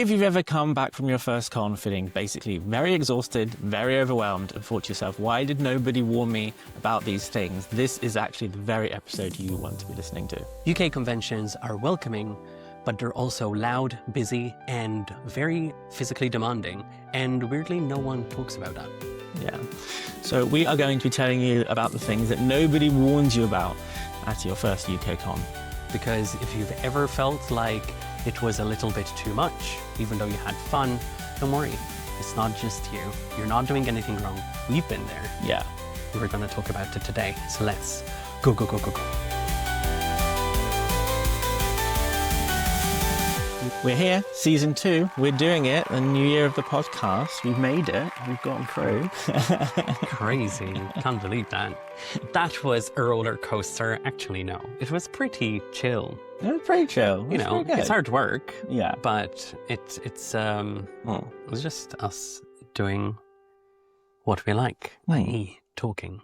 If you've ever come back from your first con feeling basically very exhausted, very overwhelmed, and thought to yourself, why did nobody warn me about these things? This is actually the very episode you want to be listening to. UK conventions are welcoming, but they're also loud, busy, and very physically demanding. And weirdly, no one talks about that. Yeah. So we are going to be telling you about the things that nobody warns you about at your first UK con. Because if you've ever felt like it was a little bit too much, even though you had fun, don't worry. It's not just you. You're not doing anything wrong. We've been there. Yeah. We're going to talk about it today. So let's go, go, go, go, go. We're here, season 2. We're doing it, the new year of the podcast. We've made it. We've gotten through. Crazy. Can't believe that. That was a roller coaster. Actually, no. It was pretty chill. It was pretty chill. You know, it's hard work. Yeah. But it was just us doing what we like, i.e. talking.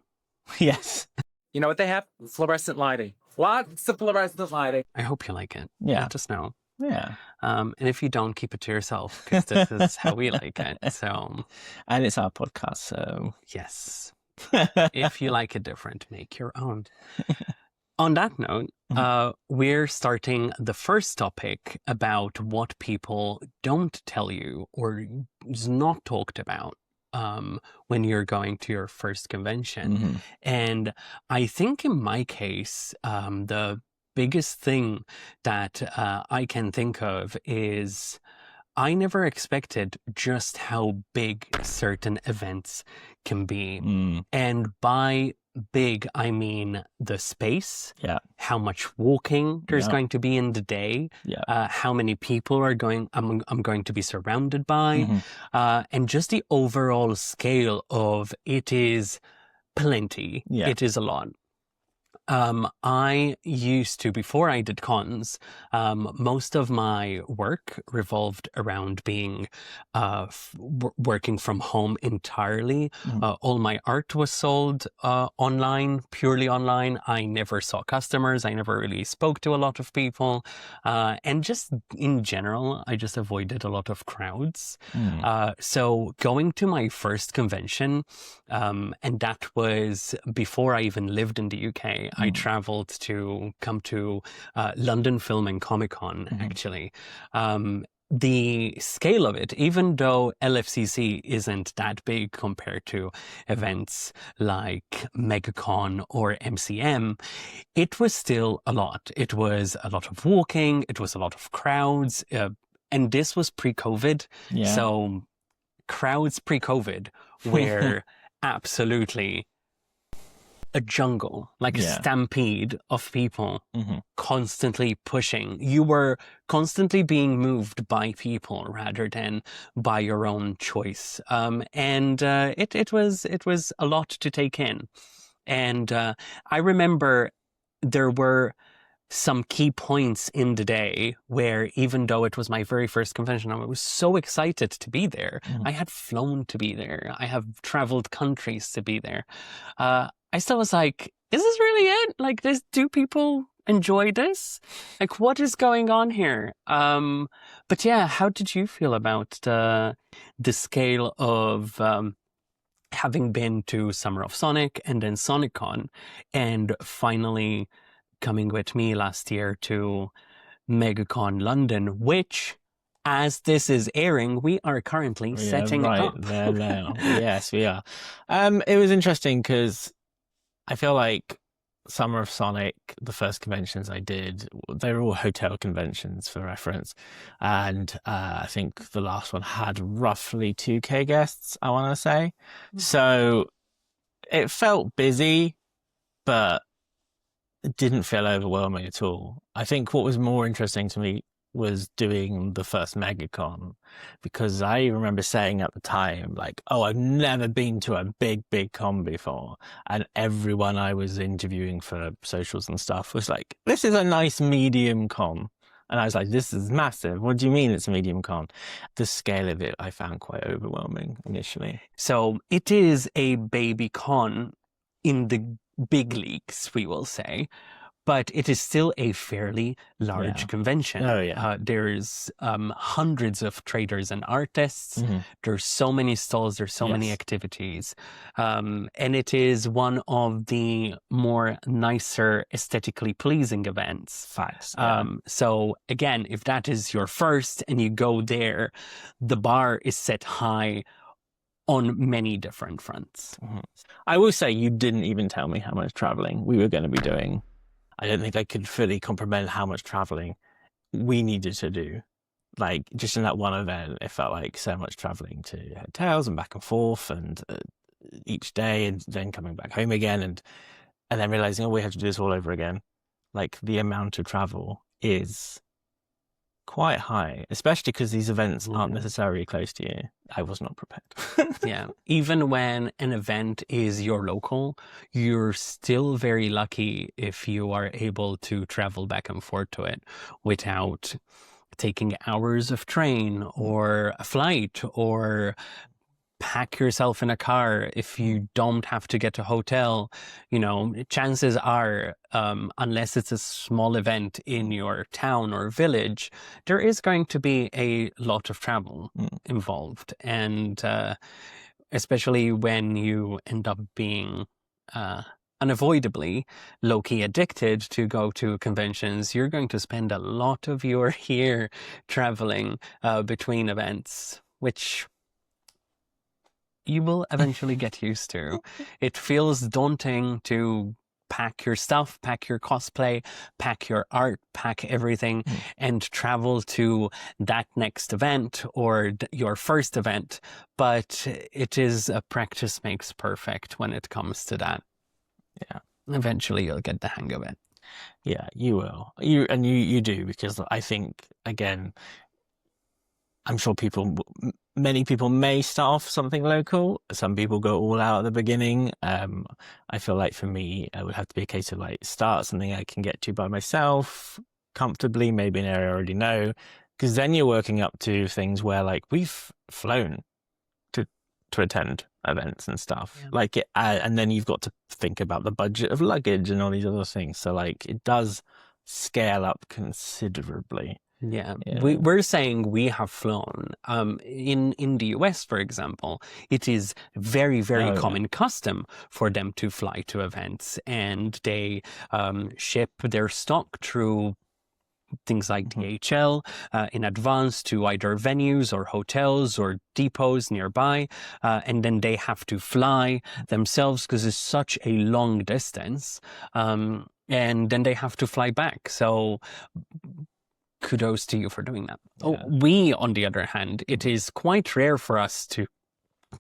Yes. You know what they have? Fluorescent lighting. Lots of fluorescent lighting. I hope you like it. Yeah. Let us know. Yeah. And if you don't, keep it to yourself, because this is how we like it. So, and it's our podcast, so yes. If you like it different, make your own. On that note, we're starting the first topic about what people don't tell you or is not talked about when you're going to your first convention. And I think in my case, the biggest thing that I can think of is I never expected just how big certain events can be. And by big, I mean the space, how much walking there's going to be in the day, how many people are I'm going to be surrounded by, and just the overall scale of it is plenty. It is a lot. I used to, before I did cons, most of my work revolved around being working from home entirely. All my art was sold online, purely online. I never saw customers. I never really spoke to a lot of people. And just in general, I just avoided a lot of crowds. So going to my first convention, and that was before I even lived in the UK, I traveled to come to London Film and Comic Con, actually. The scale of it, even though LFCC isn't that big compared to events like MegaCon or MCM, it was still a lot. It was a lot of walking, it was a lot of crowds, and this was pre-COVID. So crowds pre-COVID were absolutely a jungle, like a stampede of people constantly pushing. You were constantly being moved by people rather than by your own choice. And it was a lot to take in. And I remember there were some key points in the day where, even though it was my very first convention, I was so excited to be there. I had flown to be there. I have traveled countries to be there. I still was like, is this really it? Like, do people enjoy this? Like, what is going on here? But yeah, how did you feel about the scale of having been to Summer of Sonic and then SonicCon, and finally coming with me last year to MegaCon London, which, as this is airing, we are currently setting up. There now. Yes, we are. It was interesting because I feel like Summer of Sonic, the first conventions I did, they were all hotel conventions for reference. And I think the last one had roughly 2K guests, I want to say. So it felt busy, but it didn't feel overwhelming at all. I think what was more interesting to me was doing the first MegaCon, because I remember saying at the time, like, oh, I've never been to a big con before. And everyone I was interviewing for socials and stuff was like, this is a nice medium con. And I was like, this is massive. What do you mean it's a medium con? The scale of it I found quite overwhelming initially. So it is a baby con in the big leagues, we will say. but it is still a fairly large Yeah. convention. Oh, yeah. There's hundreds of traders and artists. Mhm. There's so many stalls. There's so many Yes. activities. And it is one of the more nicer, aesthetically pleasing events. Facts. Yeah. So again, if that is your first and you go there, the bar is set high on many different fronts. I will say you didn't even tell me how much traveling we were going to be doing. I don't think I could fully comprehend how much traveling we needed to do. Like, just in that one event, it felt like so much traveling to hotels and back and forth and each day, and then coming back home again, and then realizing, oh, we have to do this all over again. Like, the amount of travel is quite high, especially because these events aren't necessarily close to you. I was not prepared. Yeah. Even when an event is your local, you're still very lucky if you are able to travel back and forth to it without taking hours of train or a flight, or pack yourself in a car if you don't have to get a hotel. You know, chances are, unless it's a small event in your town or village, there is going to be a lot of travel involved. And especially when you end up being unavoidably low-key addicted to go to conventions, you're going to spend a lot of your year traveling between events, which you will eventually get used to. It feels daunting to pack your stuff, pack your cosplay, pack your art, pack everything, and travel to that next event or your first event. But it is a practice makes perfect when it comes to that. Yeah. Eventually you'll get the hang of it. Yeah, you will. You do, because I think, again, I'm sure many people may start off something local. Some people go all out at the beginning. I feel like for me, it would have to be a case of like start something I can get to by myself comfortably, maybe an area I already know, because then you're working up to things where like we've flown to attend events and stuff like it, and then you've got to think about the budget of luggage and all these other things. So like it does scale up considerably. Yeah. We're saying we have flown. In the US, for example, it is very, very common custom for them to fly to events, and they ship their stock through things like DHL in advance to either venues or hotels or depots nearby, and then they have to fly themselves because it's such a long distance, and then they have to fly back. So kudos to you for doing that. Yeah. We, on the other hand, it is quite rare for us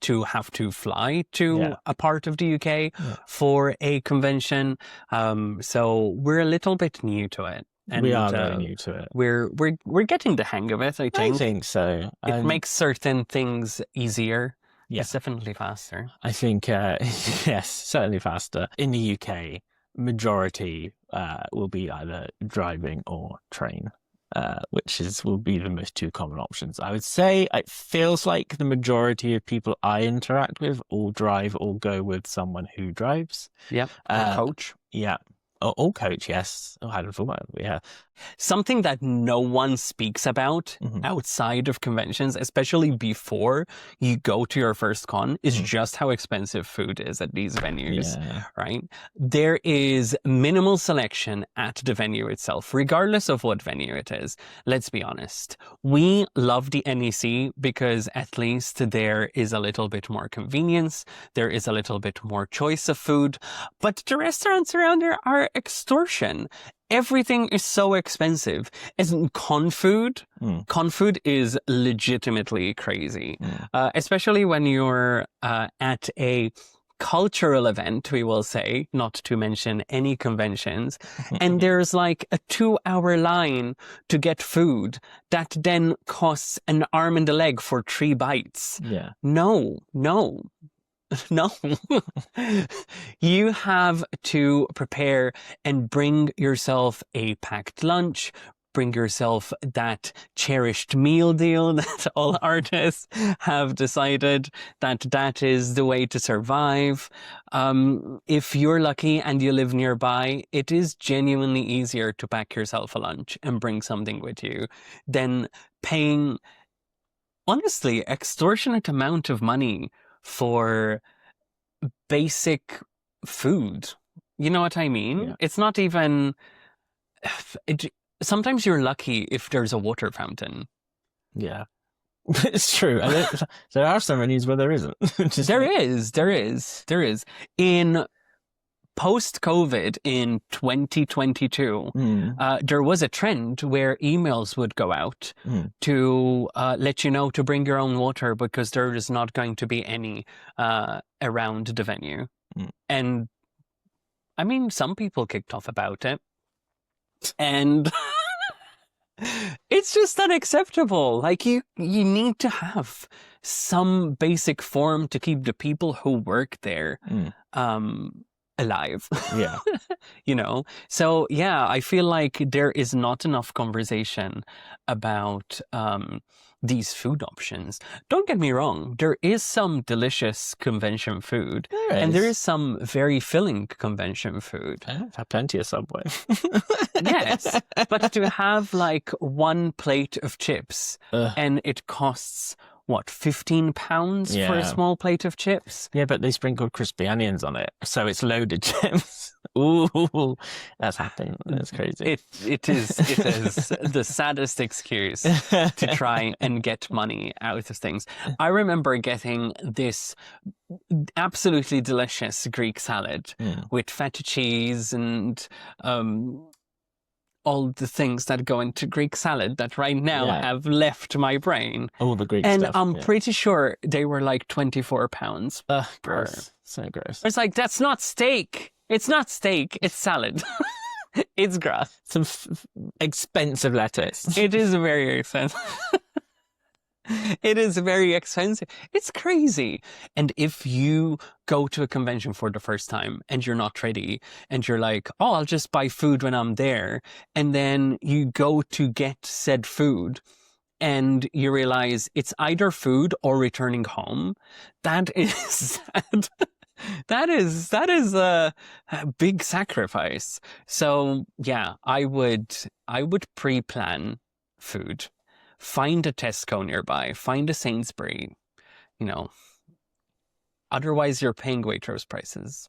to have to fly to a part of the UK for a convention. So we're a little bit new to it. And we are very new to it. We're getting the hang of it, I think. I think so. It makes certain things easier. Yeah. It's definitely faster. I think, yes, certainly faster. In the UK, majority will be either driving or train. Which will be the most two common options. I would say it feels like the majority of people I interact with all drive or go with someone who drives. Yep. Coach. Yeah. Or coach, yes. Oh, I hadn't thought about it. Yeah. Something that no one speaks about outside of conventions, especially before you go to your first con, is just how expensive food is at these venues, right? There is minimal selection at the venue itself, regardless of what venue it is. Let's be honest. We love the NEC because at least there is a little bit more convenience. There is a little bit more choice of food, but the restaurants around there are extortion. Everything is so expensive. As in con food is legitimately crazy, especially when you're at a cultural event, we will say, not to mention any conventions, and there's like a 2-hour line to get food that then costs an arm and a leg for 3 bites. Yeah. No. You have to prepare and bring yourself a packed lunch, bring yourself that cherished meal deal that all artists have decided that is the way to survive. If you're lucky and you live nearby, it is genuinely easier to pack yourself a lunch and bring something with you than paying, honestly, extortionate amount of money for basic food. You know what I mean? Yeah. It's not even... sometimes you're lucky if there's a water fountain. Yeah. It's true. There are some venues where there isn't. There is. In post-COVID, in 2022, there was a trend where emails would go out to let you know to bring your own water because there is not going to be any around the venue. And I mean, some people kicked off about it. And it's just unacceptable. Like, you need to have some basic form to keep the people who work there alive. Yeah. You know? So, yeah, I feel like there is not enough conversation about these food options. Don't get me wrong, there is some delicious convention food. And there is some very filling convention food. I've had plenty of Subway. Yes, but to have like one plate of chips and it costs, what, £15 for a small plate of chips? Yeah, but they sprinkled crispy onions on it, so it's loaded chips. Ooh, that's happened. That's crazy. It is the saddest excuse to try and get money out of things. I remember getting this absolutely delicious Greek salad with feta cheese and all the things that go into Greek salad that right now have left my brain. All the Greek and stuff. I'm pretty sure they were like £24 gross. So gross. It's like, that's not steak. It's not steak. It's salad. It's grass. Some expensive lettuce. It is very expensive. It is very expensive. It's crazy. And if you go to a convention for the first time and you're not ready and you're like, oh, I'll just buy food when I'm there. And then you go to get said food and you realize it's either food or returning home. That is sad. That is a big sacrifice. So yeah, I would pre-plan food. Find a Tesco nearby. Find a Sainsbury. You know. Otherwise, you're paying Waitrose prices.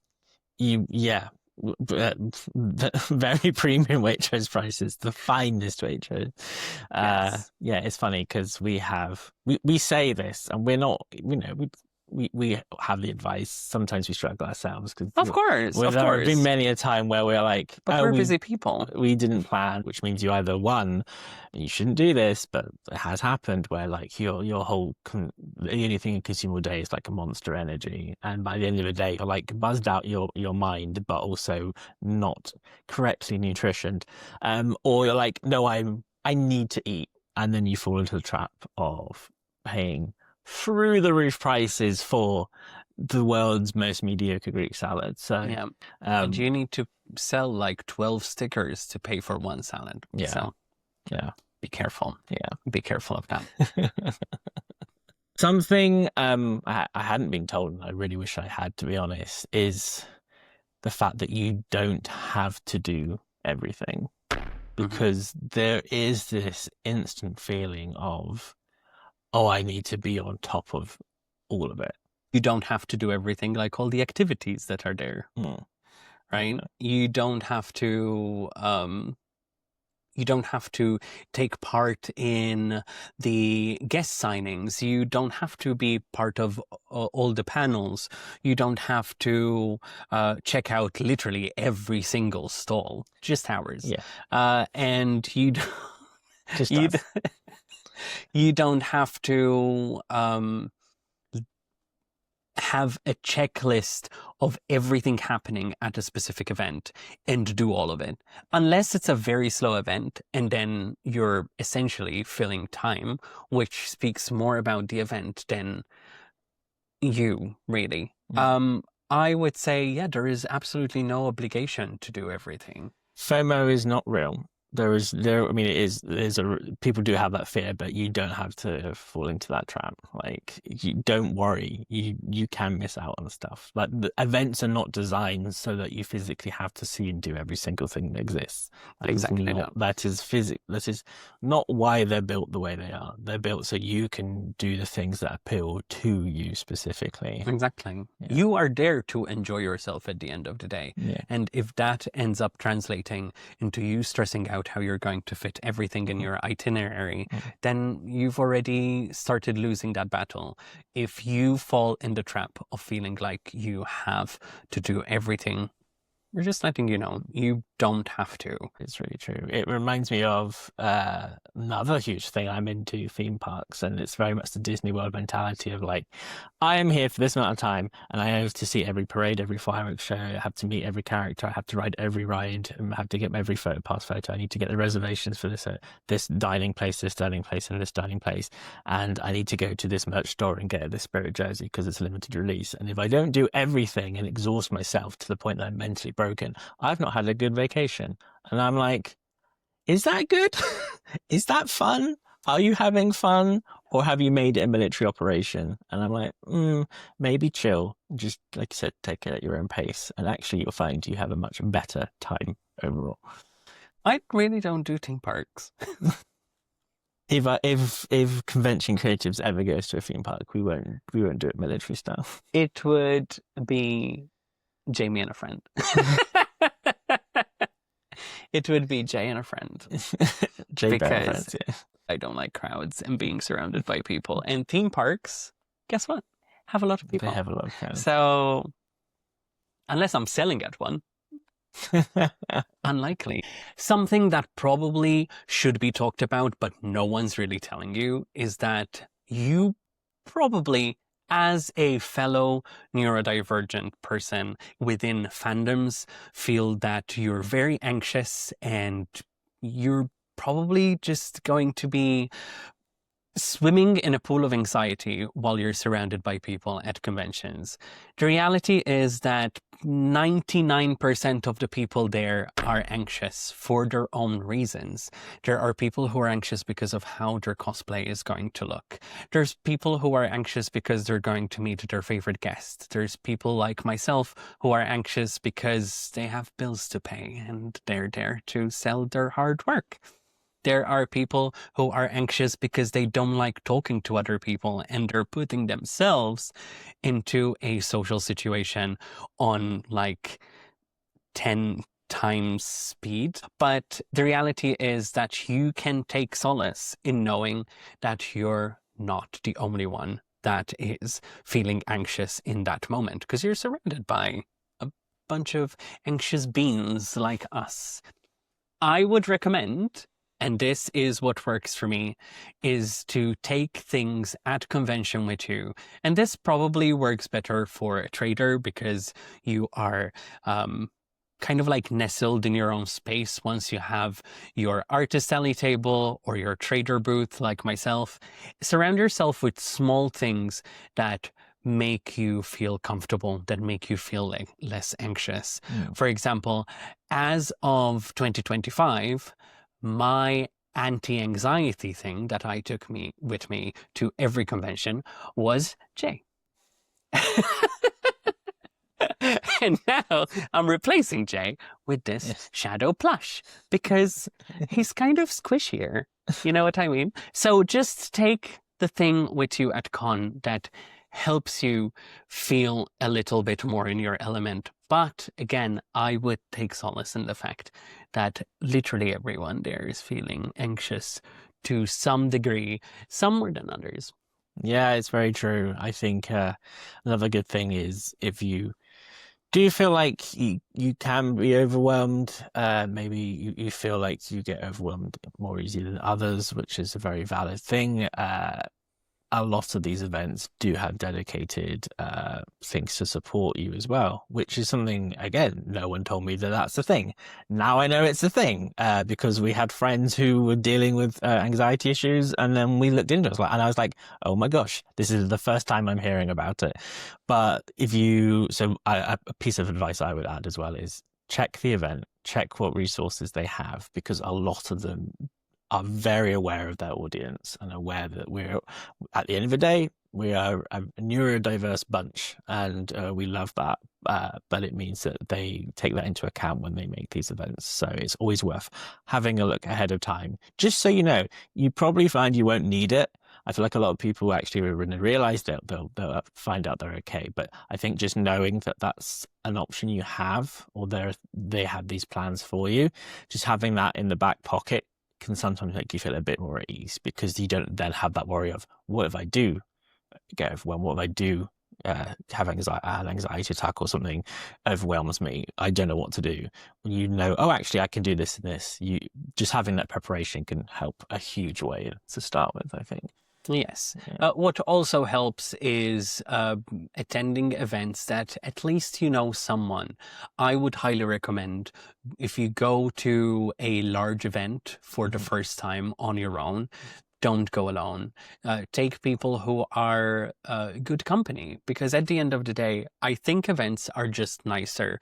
Very premium Waitrose prices. The finest Waitrose. Yes. Yeah, it's funny because we say this and we're not. You know, we have the advice. Sometimes we struggle ourselves because of course. There have been many a time where we're like, but we're busy people. We didn't plan, which means you either one, you shouldn't do this, but it has happened where like your whole the only thing you consume all day is like a Monster Energy, and by the end of the day you're like buzzed out your mind, but also not correctly nutritioned, or you're like, no, I need to eat, and then you fall into the trap of paying through the roof prices for the world's most mediocre Greek salad. So yeah, and you need to sell like 12 stickers to pay for one salad. Yeah, so yeah, be careful. Yeah, be careful of that. Something I hadn't been told, and I really wish I had, to be honest, is the fact that you don't have to do everything, because there is this instant feeling of, oh, I need to be on top of all of it. You don't have to do everything, like all the activities that are there, right? Yeah. You don't have to take part in the guest signings. You don't have to be part of all the panels. You don't have to check out literally every single stall, just ours. Yeah. And you just you don't have to have a checklist of everything happening at a specific event and do all of it. Unless it's a very slow event and then you're essentially filling time, which speaks more about the event than you, really. I would say, yeah, there is absolutely no obligation to do everything. FOMO is not real. I mean, people do have that fear, but you don't have to fall into that trap. Like, you don't worry, you can miss out on stuff. Like, the events are not designed so that you physically have to see and do every single thing that exists. Exactly. That is not why they're built the way they are. They're built so you can do the things that appeal to you specifically. Exactly. Yeah. You are there to enjoy yourself at the end of the day. Yeah. And if that ends up translating into you stressing out how you're going to fit everything in your itinerary, then you've already started losing that battle. If you fall in the trap of feeling like you have to do everything, we're just letting you know, you don't have to. It's really true. It reminds me of another huge thing. I'm into theme parks, and it's very much the Disney World mentality of like, I am here for this amount of time, and I have to see every parade, every fireworks show. I have to meet every character. I have to ride every ride, and I have to get every pass photo. I need to get the reservations for this dining place, and this dining place, and I need to go to this merch store and get this Spirit jersey because it's a limited release. And if I don't do everything and exhaust myself to the point that I'm mentally broken, I've not had a good vacation. And I'm like, is that good? Is that fun? Are you having fun? Or have you made it a military operation? And I'm like, maybe chill. Just, like you said, take it at your own pace. And actually, you'll find you have a much better time overall. I really don't do theme parks. If convention creatives ever goes to a theme park, we won't do it military style. It would be Jamie and a friend. It would be Jay and a friend. Jay because friends, yeah. I don't like crowds and being surrounded by people. And theme parks, guess what? Have a lot of people. They have a lot of crowds. So, unless I'm selling at one, unlikely. Something that probably should be talked about, but no one's really telling you, is that you probably, as a fellow neurodivergent person within fandoms, feel that you're very anxious and you're probably just going to be swimming in a pool of anxiety while you're surrounded by people at conventions. The reality is that 99% of the people there are anxious for their own reasons. There are people who are anxious because of how their cosplay is going to look. There's people who are anxious because they're going to meet their favorite guest. There's people like myself who are anxious because they have bills to pay and they're there to sell their hard work. There are people who are anxious because they don't like talking to other people and they're putting themselves into a social situation on like 10 times speed. But the reality is that you can take solace in knowing that you're not the only one that is feeling anxious in that moment, because you're surrounded by a bunch of anxious beings like us. I would recommend, and this is what works for me, is to take things at convention with you. And this probably works better for a trader because you are kind of like nestled in your own space once you have your artist alley table or your trader booth like myself. Surround yourself with small things that make you feel comfortable, that make you feel like less anxious. For example, as of 2025, my anti-anxiety thing that I took with me to every convention was Jay. And now I'm replacing Jay with this shadow plush because he's kind of squishier. You know what I mean? So just take the thing with you at con that helps you feel a little bit more in your element. But again, I would take solace in the fact that literally everyone there is feeling anxious to some degree, some more than others. Yeah, it's very true. I think another good thing is if you do feel like you can be overwhelmed, maybe you feel like you get overwhelmed more easily than others, which is a very valid thing. A lot of these events do have dedicated things to support you as well, which is something, again, no one told me that that's the thing. Now I know it's a thing because we had friends who were dealing with anxiety issues, and then we looked into it, and I was like, oh my gosh, this is the first time I'm hearing about it. But a piece of advice I would add as well is check the event, check what resources they have, because a lot of them are very aware of their audience and aware that we're, at the end of the day, we are a neurodiverse bunch, and we love that. But it means that they take that into account when they make these events. So it's always worth having a look ahead of time. Just so you know, you probably find you won't need it. I feel like a lot of people actually, when they realize that they'll find out they're okay. But I think just knowing that that's an option you have, or they have these plans for you, just having that in the back pocket can sometimes make you feel a bit more at ease, because you don't then have that worry of, what if I do get overwhelmed? What if I do have an anxiety attack or something overwhelms me? I don't know what to do. When you know, oh, actually, I can do this and this. You just having that preparation can help a huge way to start with, I think. Yes. Yeah. What also helps is attending events that at least you know someone. I would highly recommend, if you go to a large event for the first time on your own, don't go alone. Take people who are good company, because at the end of the day, I think events are just nicer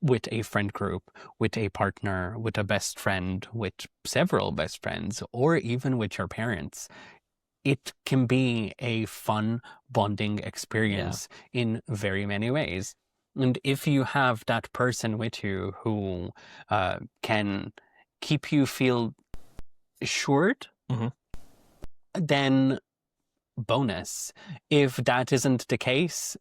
with a friend group, with a partner, with a best friend, with several best friends, or even with your parents. It can be a fun bonding experience in very many ways. And if you have that person with you who can keep you feel assured, then bonus. If that isn't the case,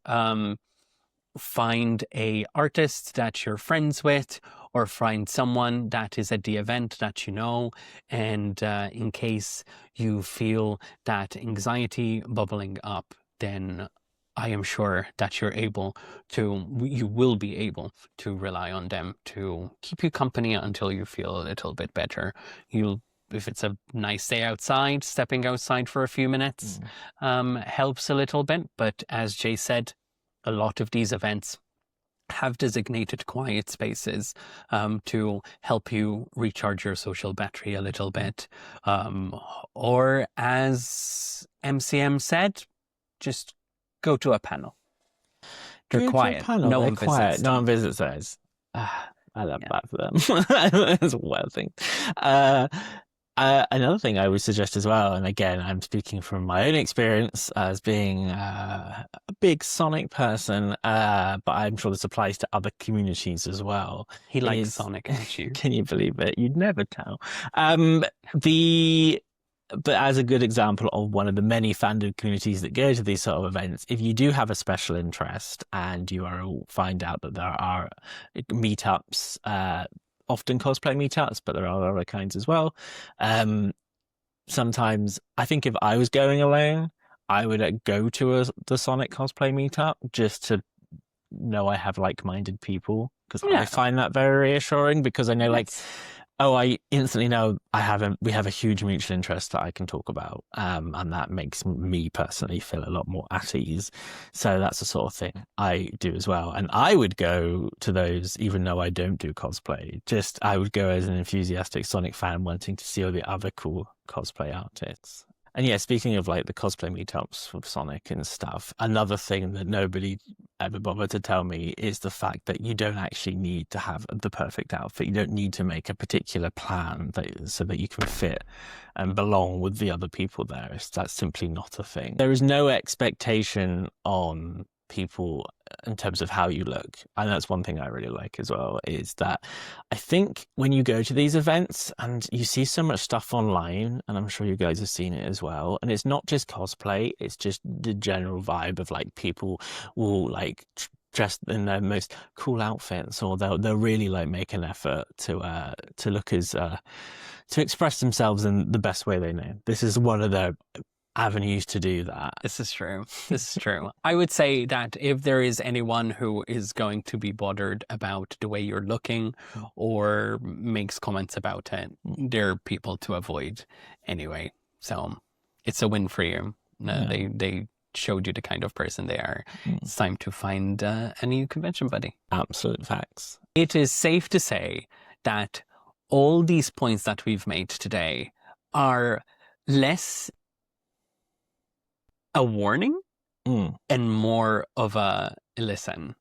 find a artist that you're friends with, or find someone that is at the event that you know, and in case you feel that anxiety bubbling up, then I am sure that you will be able to rely on them to keep you company until you feel a little bit better. If it's a nice day outside, stepping outside for a few minutes helps a little bit. But as Jay said, a lot of these events have designated quiet spaces to help you recharge your social battery a little bit. Or as MCM said, just go to a panel. They're quiet. No one visits. No one visits those. I love that for them. That's a wild thing. Another thing I would suggest as well, and again, I'm speaking from my own experience as being a big Sonic person, but I'm sure this applies to other communities as well. He likes Sonic, don't you? Can you believe it? You'd never tell. But as a good example of one of the many fandom communities that go to these sort of events, if you do have a special interest and find out that there are meetups, often cosplay meetups, but there are other kinds as well. Sometimes I think if I was going alone, I would go to the Sonic cosplay meetup just to know I have like-minded people, because I find that very reassuring, because I know I instantly know we have a huge mutual interest that I can talk about, and that makes me personally feel a lot more at ease. So that's the sort of thing I do as well. And I would go to those even though I don't do cosplay. I would go as an enthusiastic Sonic fan wanting to see all the other cool cosplay artists. And yeah, speaking of like the cosplay meetups with Sonic and stuff, another thing that nobody ever bothered to tell me is the fact that you don't actually need to have the perfect outfit. You don't need to make a particular plan so that you can fit and belong with the other people there. That's simply not a thing. There is no expectation on people in terms of how you look, and that's one thing I really like as well, is that I think when you go to these events and you see so much stuff online, and I'm sure you guys have seen it as well, and it's not just cosplay, it's just the general vibe of like people will like dressed in their most cool outfits, or they'll really like make an effort to look as to express themselves in the best way they know. This is one of their avenues to do that. This is true. I would say that if there is anyone who is going to be bothered about the way you're looking or makes comments about it, they're people to avoid anyway. So it's a win for you. They showed you the kind of person they are. It's time to find a new convention buddy. Absolute facts. It is safe to say that all these points that we've made today are less a warning and more of a listen.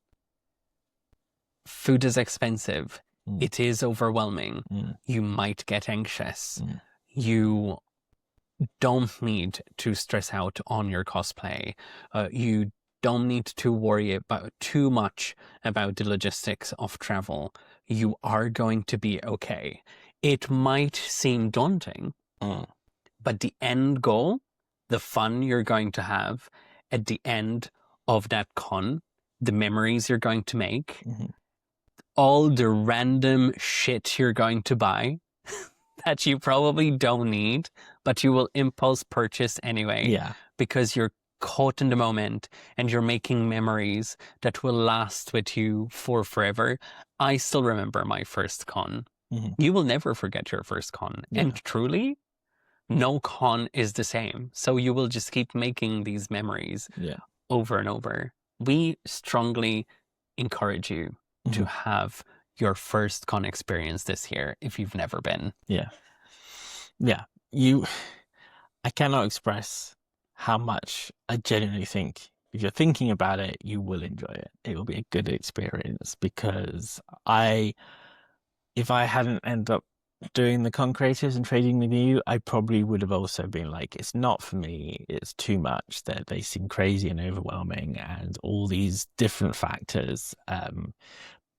Food is expensive. It is overwhelming. You might get anxious. You don't need to stress out on your cosplay. You don't need to worry about too much about the logistics of travel. You are going to be okay. It might seem daunting, but the end goal, the fun you're going to have at the end of that con, the memories you're going to make, all the random shit you're going to buy that you probably don't need, but you will impulse purchase anyway. Yeah. Because you're caught in the moment and you're making memories that will last with you for forever. I still remember my first con. You will never forget your first con. Yeah. And truly, no con is the same. So you will just keep making these memories over and over. We strongly encourage you to have your first con experience this year if you've never been. Yeah. I cannot express how much I genuinely think if you're thinking about it, you will enjoy it. It will be a good experience because if I hadn't ended up doing the con creatives and trading with you, I probably would have also been like, it's not for me. It's too much. That they seem crazy and overwhelming and all these different factors.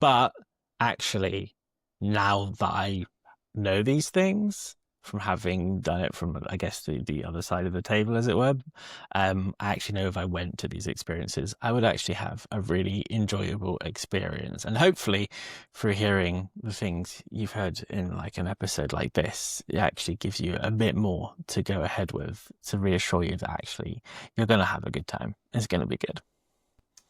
But actually, now that I know these things from having done it from, I guess, the other side of the table, as it were, I actually know if I went to these experiences, I would actually have a really enjoyable experience. And hopefully, through hearing the things you've heard in like an episode like this, it actually gives you a bit more to go ahead with to reassure you that actually you're going to have a good time. It's going to be good.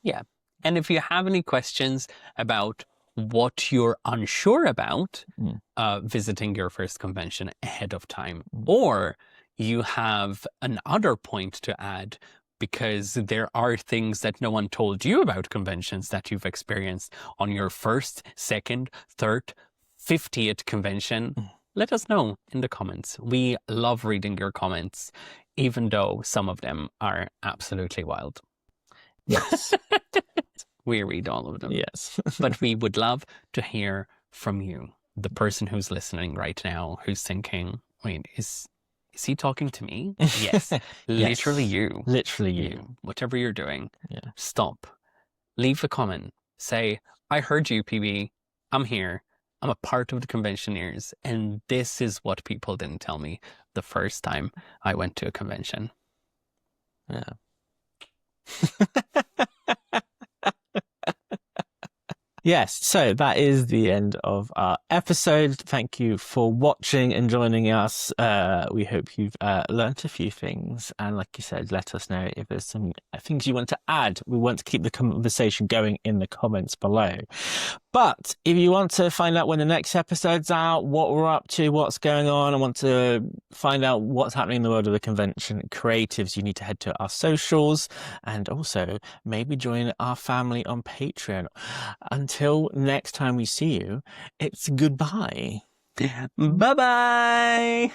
Yeah. And if you have any questions about what you're unsure about visiting your first convention ahead of time, or you have another point to add because there are things that no one told you about conventions that you've experienced on your first, second, third, 50th convention, let us know in the comments. We love reading your comments, even though some of them are absolutely wild. Yes. We read all of them. Yes. But we would love to hear from you, the person who's listening right now, who's thinking, wait, is he talking to me? Yes. Literally you. Literally you. Whatever you're doing. Yeah. Stop. Leave a comment. Say, I heard you, PB. I'm here. I'm a part of the conventioneers. And this is what people didn't tell me the first time I went to a convention. Yeah. Yes, so that is the end of our episode. Thank you for watching and joining us. We hope you've learnt a few things. And like you said, let us know if there's some things you want to add. We want to keep the conversation going in the comments below. But if you want to find out when the next episode's out, what we're up to, what's going on, and want to find out what's happening in the world of the convention creatives, you need to head to our socials and also maybe join our family on Patreon. Until next time we see you, it's goodbye. Bye-bye.